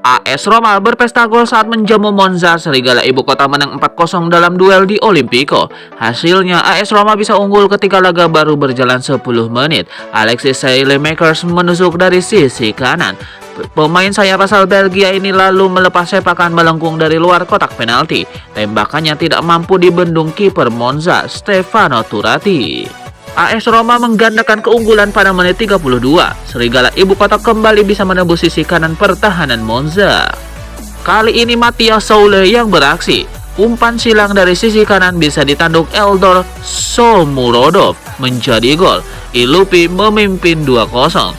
AS Roma berpesta gol saat menjamu Monza. Serigala ibu kota menang 4-0 dalam duel di Olimpico. Hasilnya AS Roma bisa unggul ketika laga baru berjalan 10 menit. Alexis Saelemaekers menusuk dari sisi kanan. Pemain sayap asal Belgia ini lalu melepas sepakan melengkung dari luar kotak penalti. Tembakannya tidak mampu dibendung kiper Monza, Stefano Turati. AS Roma menggandakan keunggulan pada menit 32. Serigala ibu kota kembali bisa menembus sisi kanan pertahanan Monza. Kali ini Matias Soule yang beraksi. Umpan silang dari sisi kanan bisa ditanduk Eldor Shomurodov menjadi gol. Ilupi memimpin 2-0.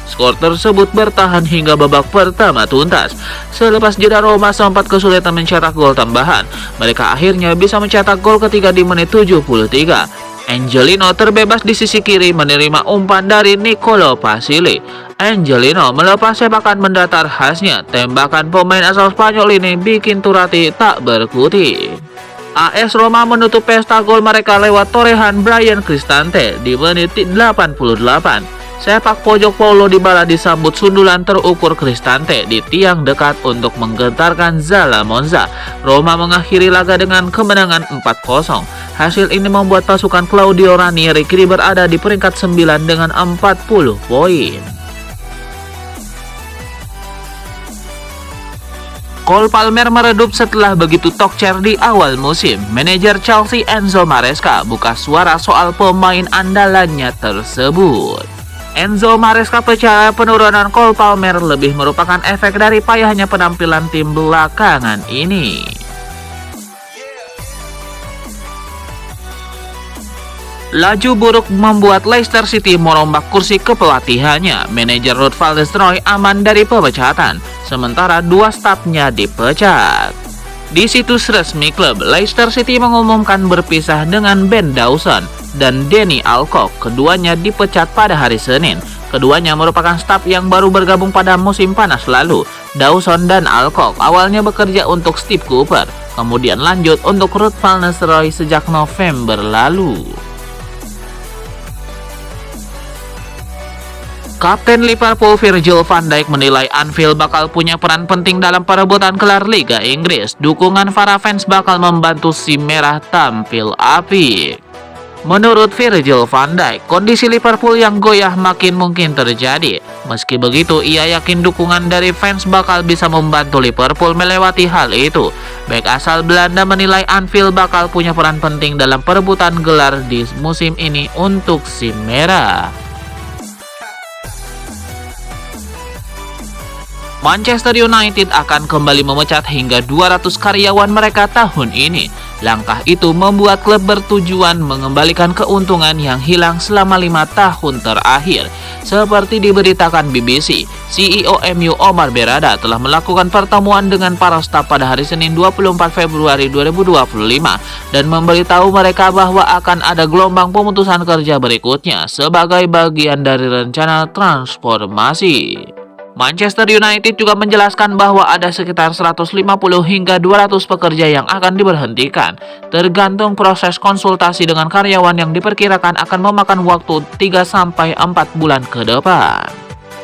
Skor tersebut bertahan hingga babak pertama tuntas. Selepas jeda Roma sempat kesulitan mencetak gol tambahan. Mereka akhirnya bisa mencetak gol ketiga di menit 73. Angelino terbebas di sisi kiri menerima umpan dari Nicolo Pasili. Angelino melepas sepakan mendatar khasnya. Tembakan pemain asal Spanyol ini bikin Turati tak berkutik. AS Roma menutup pesta gol mereka lewat torehan Bryan Cristante di menit 88. Sepak pojok Paulo Dybala disambut sundulan terukur Cristante di tiang dekat untuk menggentarkan Zala Monza. Roma mengakhiri laga dengan kemenangan 4-0. Hasil ini membuat pasukan Claudio Ranieri kini berada di peringkat 9 dengan 40 poin. Cole Palmer meredup setelah begitu tokcer di awal musim. Manajer Chelsea Enzo Maresca buka suara soal pemain andalannya tersebut. Enzo Maresca percaya penurunan Cole Palmer lebih merupakan efek dari payahnya penampilan tim belakangan ini. Laju buruk membuat Leicester City merombak kursi kepelatihannya. Manajer Ruud van Nistelrooy aman dari pemecatan, sementara dua stafnya dipecat. Di situs resmi klub, Leicester City mengumumkan berpisah dengan Ben Dawson dan Danny Alcock. Keduanya dipecat pada hari Senin. Keduanya merupakan staf yang baru bergabung pada musim panas lalu. Dawson dan Alcock awalnya bekerja untuk Steve Cooper, kemudian lanjut untuk Ruud van Nistelrooy sejak November lalu. Kapten Liverpool Virgil van Dijk menilai Anfield bakal punya peran penting dalam perebutan gelar Liga Inggris. Dukungan para fans bakal membantu si merah tampil apik. Menurut Virgil van Dijk, kondisi Liverpool yang goyah makin mungkin terjadi. Meski begitu, ia yakin dukungan dari fans bakal bisa membantu Liverpool melewati hal itu. Bek asal Belanda menilai Anfield bakal punya peran penting dalam perebutan gelar di musim ini untuk si merah. Manchester United akan kembali memecat hingga 200 karyawan mereka tahun ini. Langkah itu membuat klub bertujuan mengembalikan keuntungan yang hilang selama 5 tahun terakhir. Seperti diberitakan BBC, CEO MU Omar Berrada telah melakukan pertemuan dengan para staf pada hari Senin 24 Februari 2025 dan memberitahu mereka bahwa akan ada gelombang pemutusan kerja berikutnya sebagai bagian dari rencana transformasi. Manchester United juga menjelaskan bahwa ada sekitar 150 hingga 200 pekerja yang akan diberhentikan, tergantung proses konsultasi dengan karyawan yang diperkirakan akan memakan waktu 3-4 bulan ke depan.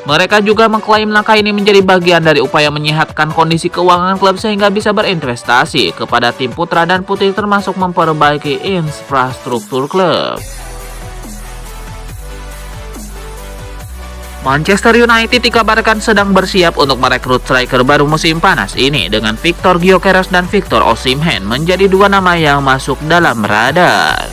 Mereka juga mengklaim langkah ini menjadi bagian dari upaya menyehatkan kondisi keuangan klub sehingga bisa berinvestasi kepada tim putra dan putri termasuk memperbaiki infrastruktur klub. Manchester United dikabarkan sedang bersiap untuk merekrut striker baru musim panas ini dengan Victor Gyökeres dan Victor Osimhen menjadi dua nama yang masuk dalam radar.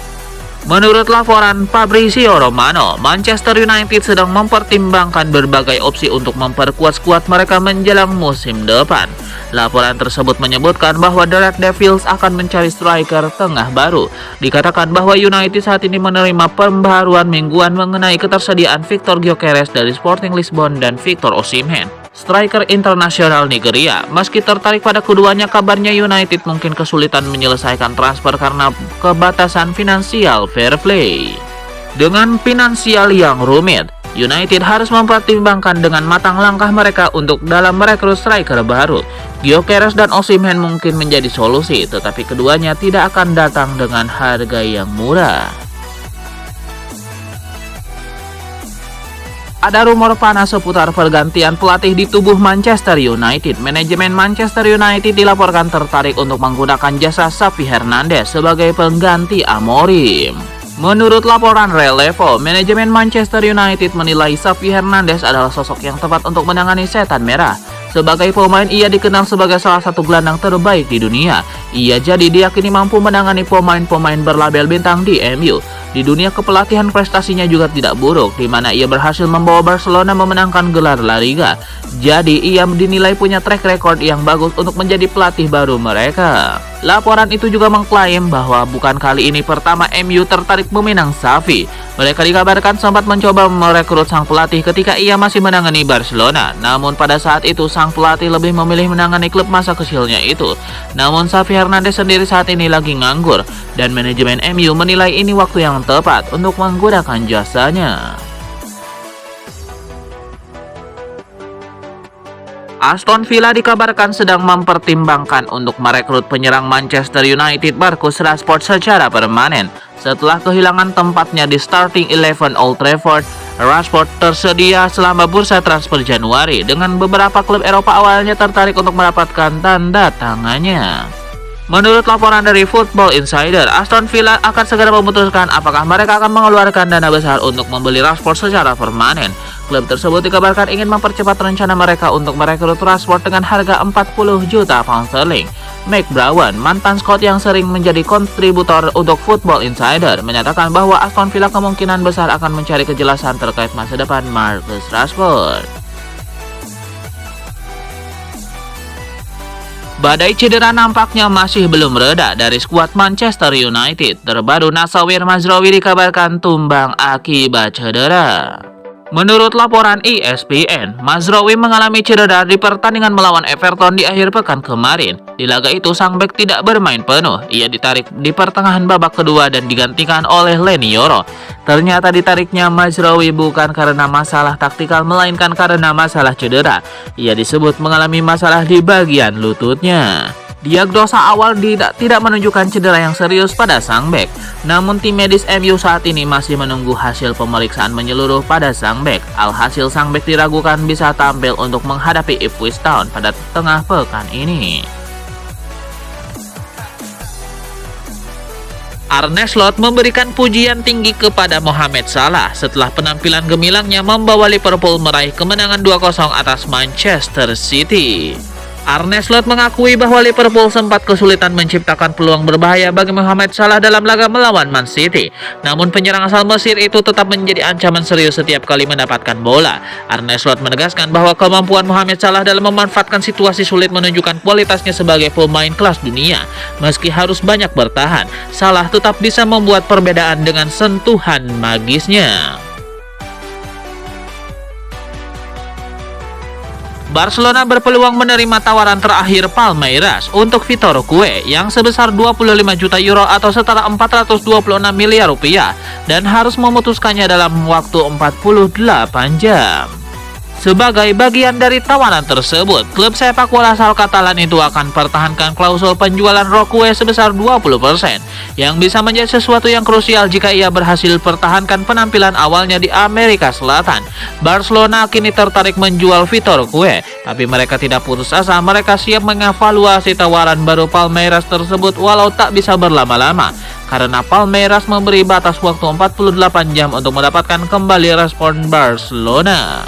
Menurut laporan Fabrizio Romano, Manchester United sedang mempertimbangkan berbagai opsi untuk memperkuat skuad mereka menjelang musim depan. Laporan tersebut menyebutkan bahwa The Red Devils akan mencari striker tengah baru. Dikatakan bahwa United saat ini menerima pembaharuan mingguan mengenai ketersediaan Victor Gyökeres dari Sporting Lisbon dan Victor Osimhen, striker internasional Nigeria. Meski tertarik pada keduanya, kabarnya United mungkin kesulitan menyelesaikan transfer karena kebatasan finansial fair play. Dengan finansial yang rumit, United harus mempertimbangkan dengan matang langkah mereka untuk dalam merekrut striker baru. Gyökeres dan Osimhen mungkin menjadi solusi, tetapi keduanya tidak akan datang dengan harga yang murah. Ada rumor panas seputar pergantian pelatih di tubuh Manchester United. Manajemen Manchester United dilaporkan tertarik untuk menggunakan jasa Xavi Hernandez sebagai pengganti Amorim. Menurut laporan Relevo, manajemen Manchester United menilai Xavi Hernandez adalah sosok yang tepat untuk menangani setan merah. Sebagai pemain, ia dikenal sebagai salah satu gelandang terbaik di dunia. Ia jadi diyakini mampu menangani pemain-pemain berlabel bintang di MU. Di dunia kepelatihan prestasinya juga tidak buruk, di mana ia berhasil membawa Barcelona memenangkan gelar La Liga. Jadi ia dinilai punya track record yang bagus untuk menjadi pelatih baru mereka. Laporan itu juga mengklaim bahwa bukan kali ini pertama MU tertarik meminang Xavi. Mereka dikabarkan sempat mencoba merekrut sang pelatih ketika ia masih menangani Barcelona. Namun pada saat itu sang pelatih lebih memilih menangani klub masa kecilnya itu. Namun Xavi Hernandez sendiri saat ini lagi nganggur, dan manajemen MU menilai ini waktu yang tepat untuk menggunakan jasanya. Aston Villa dikabarkan sedang mempertimbangkan untuk merekrut penyerang Manchester United Marcus Rashford secara permanen. Setelah kehilangan tempatnya di starting 11 Old Trafford, Rashford tersedia selama bursa transfer Januari, dengan beberapa klub Eropa awalnya tertarik untuk mendapatkan tanda tangannya. Menurut laporan dari Football Insider, Aston Villa akan segera memutuskan apakah mereka akan mengeluarkan dana besar untuk membeli Rashford secara permanen. Klub tersebut dikabarkan ingin mempercepat rencana mereka untuk merekrut Rashford dengan harga 40 juta pound sterling. Mike Brown, mantan scout yang sering menjadi kontributor untuk Football Insider, menyatakan bahwa Aston Villa kemungkinan besar akan mencari kejelasan terkait masa depan Marcus Rashford. Badai cedera nampaknya masih belum reda dari skuad Manchester United. Terbaru Nassir Mazraoui dikabarkan tumbang akibat cedera. Menurut laporan ESPN, Mazraoui mengalami cedera di pertandingan melawan Everton di akhir pekan kemarin. Di laga itu, sang bek tidak bermain penuh. Ia ditarik di pertengahan babak kedua dan digantikan oleh Leny Yoro. Ternyata ditariknya Mazraoui bukan karena masalah taktikal, melainkan karena masalah cedera. Ia disebut mengalami masalah di bagian lututnya. Diagnosa awal tidak menunjukkan cedera yang serius pada sang bek. Namun tim medis MU saat ini masih menunggu hasil pemeriksaan menyeluruh pada sang bek. Alhasil sang bek diragukan bisa tampil untuk menghadapi Ipswich Town pada tengah pekan ini. Arne Slot memberikan pujian tinggi kepada Mohamed Salah setelah penampilan gemilangnya membawa Liverpool meraih kemenangan 2-0 atas Manchester City. Arne Slot mengakui bahwa Liverpool sempat kesulitan menciptakan peluang berbahaya bagi Mohamed Salah dalam laga melawan Man City. Namun penyerang asal Mesir itu tetap menjadi ancaman serius setiap kali mendapatkan bola. Arne Slot menegaskan bahwa kemampuan Mohamed Salah dalam memanfaatkan situasi sulit menunjukkan kualitasnya sebagai pemain kelas dunia. Meski harus banyak bertahan, Salah tetap bisa membuat perbedaan dengan sentuhan magisnya. Barcelona berpeluang menerima tawaran terakhir Palmeiras untuk Vitor Roque yang sebesar 25 juta euro atau setara 426 miliar rupiah dan harus memutuskannya dalam waktu 48 jam. Sebagai bagian dari tawaran tersebut, klub sepak bola asal Katalan itu akan pertahankan klausul penjualan Roque sebesar 20%, yang bisa menjadi sesuatu yang krusial jika ia berhasil pertahankan penampilan awalnya di Amerika Selatan. Barcelona kini tertarik menjual Vitor Roque, tapi mereka tidak putus asa. Mereka siap mengevaluasi tawaran baru Palmeiras tersebut walau tak bisa berlama-lama, karena Palmeiras memberi batas waktu 48 jam untuk mendapatkan kembali respon Barcelona.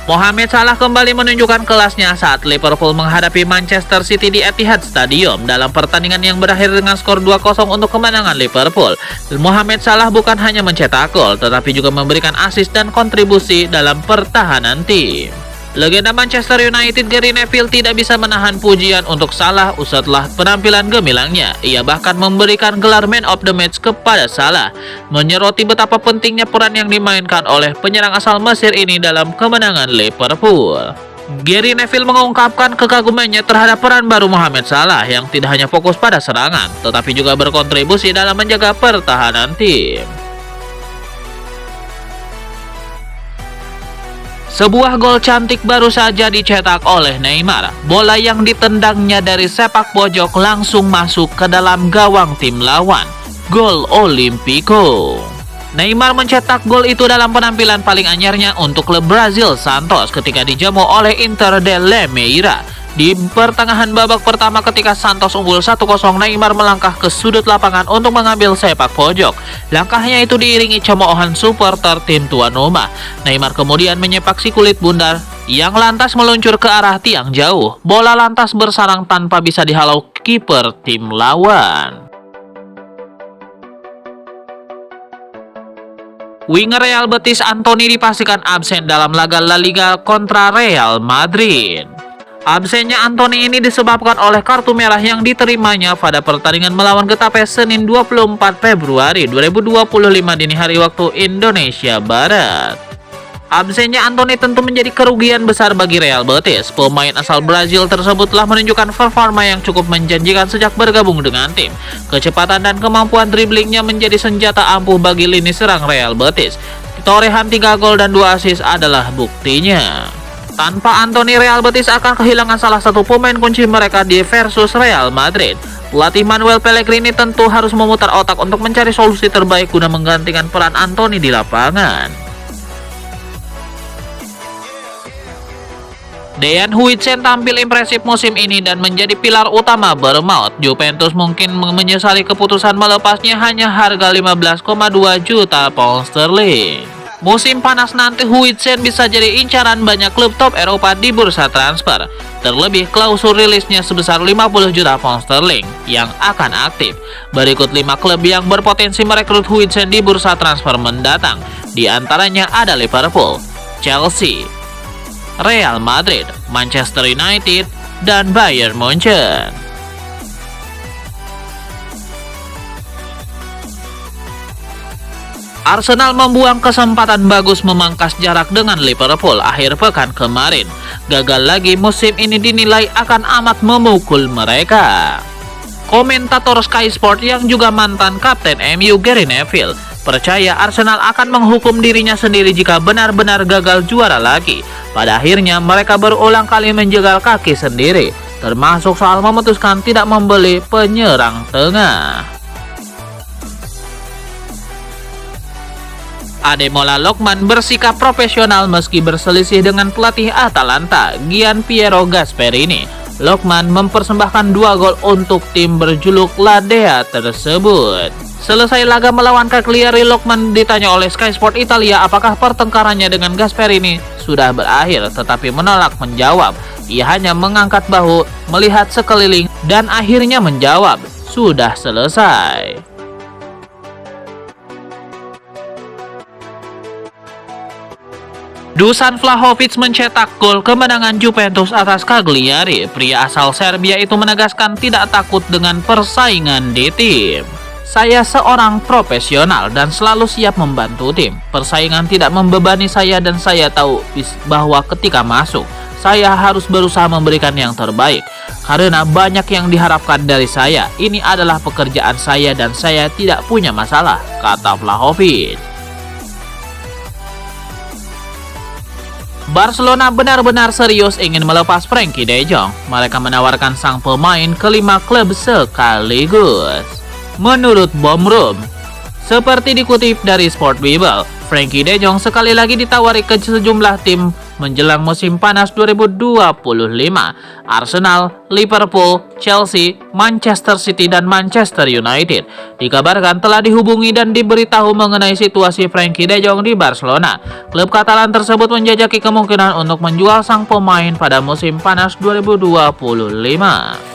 Mohamed Salah kembali menunjukkan kelasnya saat Liverpool menghadapi Manchester City di Etihad Stadium dalam pertandingan yang berakhir dengan skor 2-0 untuk kemenangan Liverpool. Mohamed Salah bukan hanya mencetak gol, tetapi juga memberikan assist dan kontribusi dalam pertahanan tim. Legenda Manchester United Gary Neville tidak bisa menahan pujian untuk Salah setelah penampilan gemilangnya. Ia bahkan memberikan gelar Man of the Match kepada Salah, menyoroti betapa pentingnya peran yang dimainkan oleh penyerang asal Mesir ini dalam kemenangan Liverpool. Gary Neville mengungkapkan kekagumannya terhadap peran baru Mohamed Salah yang tidak hanya fokus pada serangan, tetapi juga berkontribusi dalam menjaga pertahanan tim. Sebuah gol cantik baru saja dicetak oleh Neymar. Bola yang ditendangnya dari sepak pojok langsung masuk ke dalam gawang tim lawan. Gol Olimpico. Neymar mencetak gol itu dalam penampilan paling anyarnya untuk klub Brazil Santos ketika dijamu oleh Inter de Limeira. Di pertengahan babak pertama ketika Santos unggul 1-0, Neymar melangkah ke sudut lapangan untuk mengambil sepak pojok. Langkahnya itu diiringi cemoohan supporter tim tuan rumah. Neymar kemudian menyepak si kulit bundar yang lantas meluncur ke arah tiang jauh. Bola lantas bersarang tanpa bisa dihalau kiper tim lawan. Winger Real Betis Antony dipastikan absen dalam laga La Liga kontra Real Madrid. Absennya Antony ini disebabkan oleh kartu merah yang diterimanya pada pertandingan melawan Getafe Senin 24 Februari 2025 dini hari waktu Indonesia Barat. Absennya Antony tentu menjadi kerugian besar bagi Real Betis. Pemain asal Brazil tersebut telah menunjukkan performa yang cukup menjanjikan sejak bergabung dengan tim. Kecepatan dan kemampuan driblingnya menjadi senjata ampuh bagi lini serang Real Betis. Torehan 3 gol dan 2 assist adalah buktinya. Tanpa Antony, Real Betis akan kehilangan salah satu pemain kunci mereka di versus Real Madrid. Pelatih Manuel Pellegrini tentu harus memutar otak untuk mencari solusi terbaik guna menggantikan peran Antony di lapangan. Dejan Huijsen tampil impresif musim ini dan menjadi pilar utama Bournemouth. Juventus mungkin menyesali keputusan melepasnya hanya harga 15,2 juta pound sterling. Musim panas nanti Huijsen bisa jadi incaran banyak klub top Eropa di bursa transfer. Terlebih klausul rilisnya sebesar 50 juta pound sterling yang akan aktif. Berikut 5 klub yang berpotensi merekrut Huijsen di bursa transfer mendatang. Di antaranya ada Liverpool, Chelsea, Real Madrid, Manchester United, dan Bayern Munchen. Arsenal membuang kesempatan bagus memangkas jarak dengan Liverpool akhir pekan kemarin. Gagal lagi musim ini dinilai akan amat memukul mereka. Komentator Sky Sport yang juga mantan kapten MU Gary Neville percaya Arsenal akan menghukum dirinya sendiri jika benar-benar gagal juara lagi. Pada akhirnya mereka berulang kali menjegal kaki sendiri, termasuk soal memutuskan tidak membeli penyerang tengah. Ademola Lookman bersikap profesional meski berselisih dengan pelatih Atalanta, Gian Piero Gasperini. Lookman mempersembahkan 2 gol untuk tim berjuluk La Dea tersebut. Selesai laga melawan Cagliari, Lookman ditanya oleh Sky Sport Italia apakah pertengkarannya dengan Gasperini sudah berakhir, tetapi menolak menjawab. Ia hanya mengangkat bahu, melihat sekeliling, dan akhirnya menjawab, sudah selesai. Dusan Vlahovic mencetak gol kemenangan Juventus atas Cagliari. Pria asal Serbia itu menegaskan tidak takut dengan persaingan di tim. Saya seorang profesional dan selalu siap membantu tim. Persaingan tidak membebani saya dan saya tahu bahwa ketika masuk, saya harus berusaha memberikan yang terbaik. Karena banyak yang diharapkan dari saya. Ini adalah pekerjaan saya dan saya tidak punya masalah, kata Vlahovic. Barcelona benar-benar serius ingin melepas Frenkie de Jong. Mereka menawarkan sang pemain ke 5 klub sekaligus. Menurut Bomroom, seperti dikutip dari Sport Bible, Frenkie de Jong sekali lagi ditawari ke sejumlah tim menjelang musim panas 2025. Arsenal, Liverpool, Chelsea, Manchester City, dan Manchester United dikabarkan telah dihubungi dan diberitahu mengenai situasi Frenkie de Jong di Barcelona. Klub Katalan tersebut menjajaki kemungkinan untuk menjual sang pemain pada musim panas 2025.